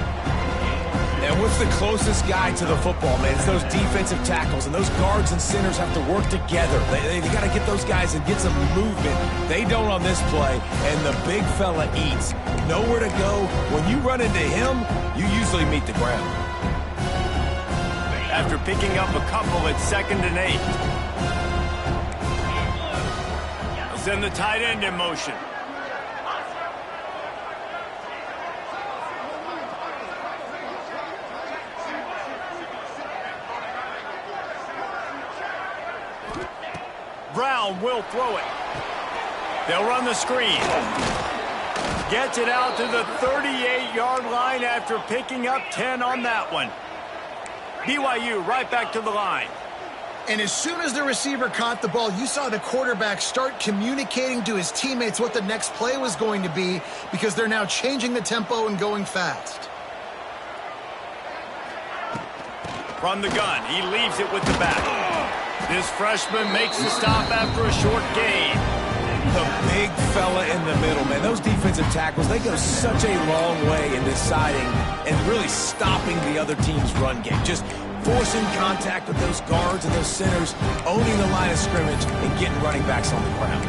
And what's the closest guy to the football, man? It's those defensive tackles, and those guards and centers have to work together. They got to get those guys and get some movement. They don't on this play, and the big fella eats. Nowhere to go. When you run into him, you usually meet the ground. After picking up a couple at 2nd and 8. They'll send the tight end in motion. Brown will throw it. They'll run the screen. Gets it out to the 38-yard line after picking up 10 on that one. BYU right back to the line. And as soon as the receiver caught the ball, you saw the quarterback start communicating to his teammates what the next play was going to be, because they're now changing the tempo and going fast. From the gun, he leaves it with the back. This freshman makes the stop after a short gain. The big fella in the middle, man. Those defensive tackles, they go such a long way in deciding and really stopping the other team's run game. Just forcing contact with those guards and those centers, owning the line of scrimmage, and getting running backs on the ground.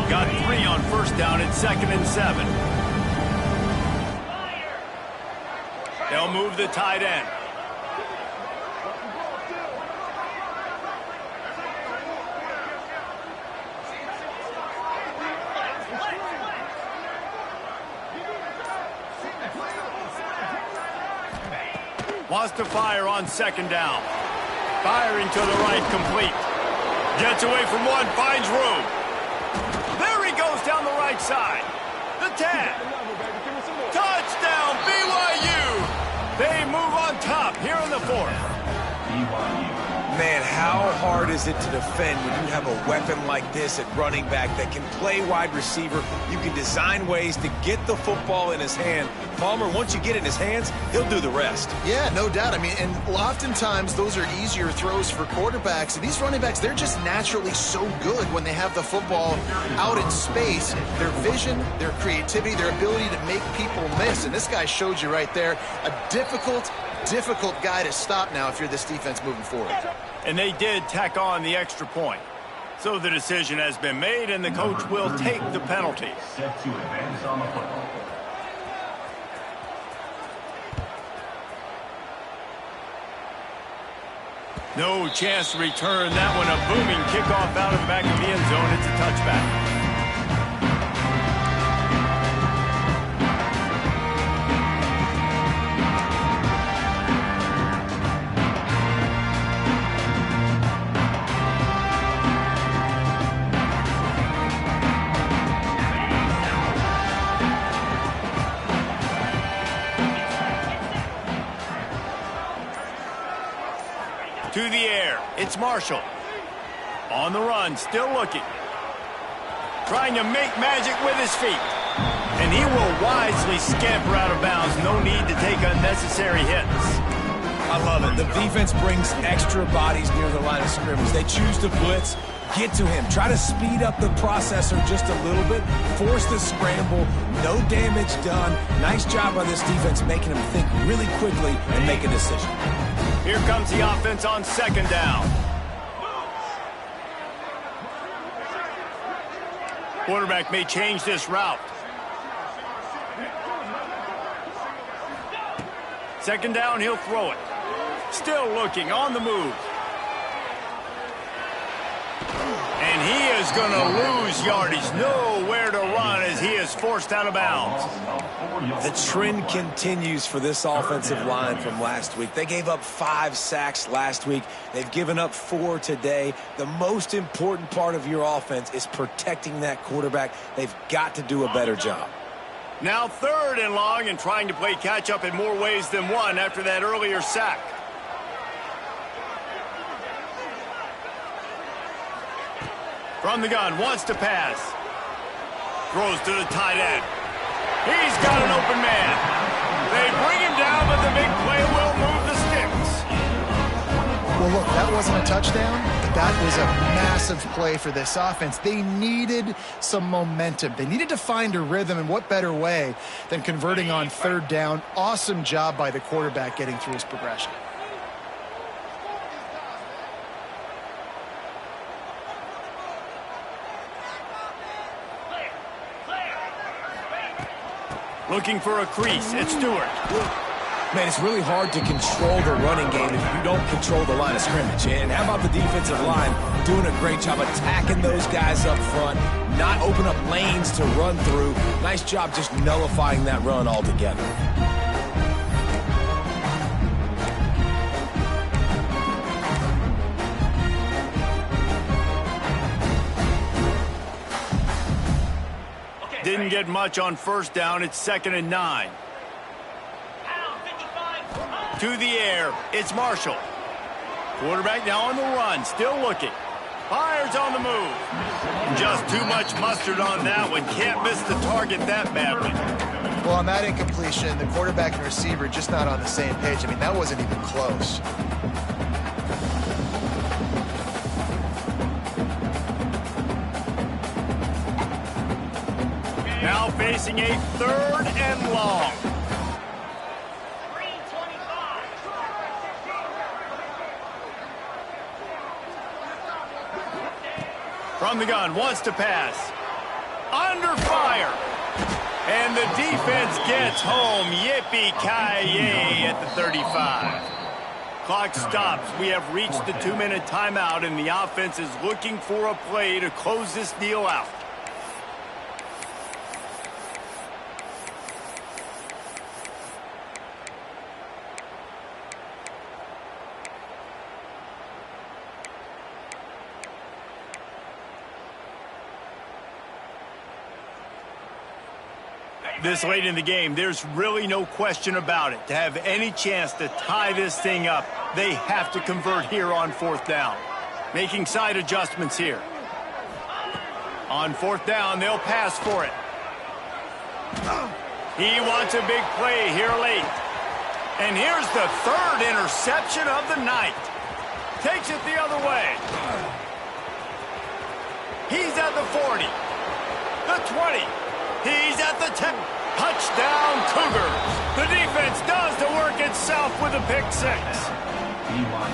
Got 3 on first down at 2nd and 7. They'll move the tight end. Wants to fire on 2nd down. Firing to the right, complete. Gets away from one, finds room. There he goes down the right side. The 10. Touchdown, BYU. They move on top here in the 4th. Man, how hard is it to defend when you have a weapon like this at running back that can play wide receiver? You can design ways to get the football in his hand. Palmer, once you get it in his hands, he'll do the rest. Yeah, no doubt. I mean, and oftentimes those are easier throws for quarterbacks. And these running backs, they're just naturally so good when they have the football out in space. Their vision, their creativity, their ability to make people miss. And this guy showed you right there, a difficult guy to stop now if you're this defense moving forward. And they did tack on the extra point. So the decision has been made, and the coach will take the penalty. Set to advance on the football. No chance to return that one. A booming kickoff out of the back of the end zone. It's a touchback. To the air. It's Marshall. On the run, still looking. Trying to make magic with his feet. And he will wisely scamper out of bounds. No need to take unnecessary hits. I love it. The defense brings extra bodies near the line of scrimmage. They choose to blitz. Get to him. Try to speed up the processor just a little bit. Force the scramble. No damage done. Nice job by this defense making him think really quickly and make a decision. Here comes the offense on second down. Quarterback may change this route. Second down, he'll throw it. Still looking, on the move. And he is going to lose yardage. Nowhere to run as he is forced out of bounds. The trend continues for this offensive line from last week. They gave up 5 sacks last week. They've given up 4 today. The most important part of your offense is protecting that quarterback. They've got to do a better job. Now third and long and trying to play catch-up in more ways than one after that earlier sack. From the gun, wants to pass. Throws to the tight end. He's got an open man. They bring him down, but the big play will move the sticks. Well, look, that wasn't a touchdown, but that was a massive play for this offense. They needed some momentum. They needed to find a rhythm, and what better way than converting on third down. Awesome job by the quarterback getting through his progression. Looking for a crease. It's Stewart. Man, it's really hard to control the running game if you don't control the line of scrimmage. And how about the defensive line doing a great job attacking those guys up front, not open up lanes to run through. Nice job just nullifying that run altogether. Didn't get much on first down. It's 2nd and 9. To the air. It's Marshall. Quarterback now on the run. Still looking. Fires on the move. Just too much mustard on that one. Can't miss the target that badly. Well, on that incompletion, the quarterback and receiver just not on the same page. I mean, that wasn't even close. Now facing a 3rd and long. From the gun, wants to pass. Under fire. And the defense gets home. Yippee-ki-yay at the 35. Clock stops. We have reached the 2-minute timeout, and the offense is looking for a play to close this deal out. This late in the game, there's really no question about it. To have any chance to tie this thing up, they have to convert here on 4th down. Making side adjustments here. On 4th down, they'll pass for it. He wants a big play here late. And here's the 3rd interception of the night. Takes it the other way. He's at the 40. The 20. He's at the 10. Touchdown, Cougars. The defense does the work itself with a pick 6.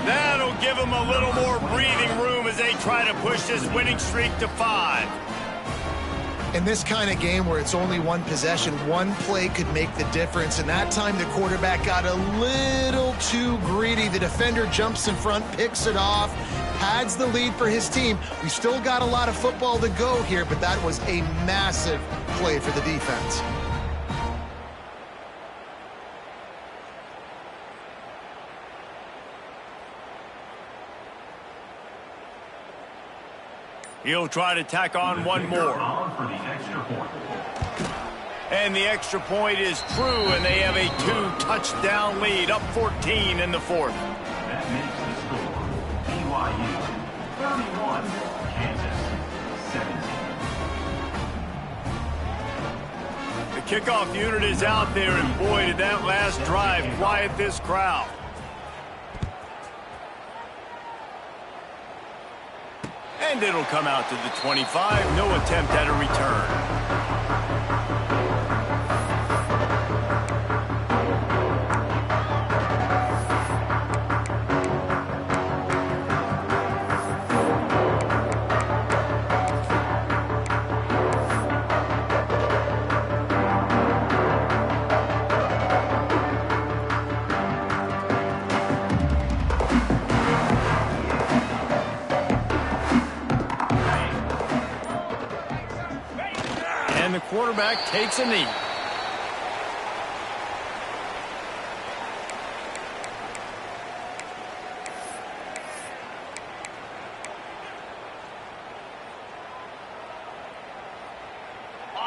That'll give them a little more breathing room as they try to push this winning streak to 5. In this kind of game where it's only one possession, one play could make the difference. And that time the quarterback got a little too greedy. The defender jumps in front, picks it off, pads the lead for his team. We've still got a lot of football to go here, but that was a massive play for the defense. He'll try to tack on one more. And the extra point is true, and they have a 2-touchdown lead, up 14 in the 4th. That makes the score kickoff unit is out there, and boy, did that last drive quiet this crowd. And it'll come out to the 25. No attempt at a return. And the quarterback takes a knee.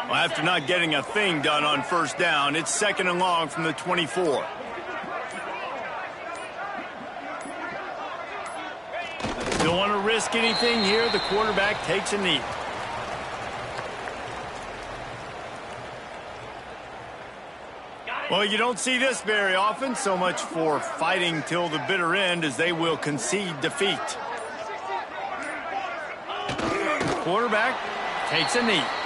Well, after not getting a thing done on first down, it's 2nd and long from the 24. Don't want to risk anything here. The quarterback takes a knee. Well, you don't see this very often. So much for fighting till the bitter end, as they will concede defeat. Quarterback takes a knee.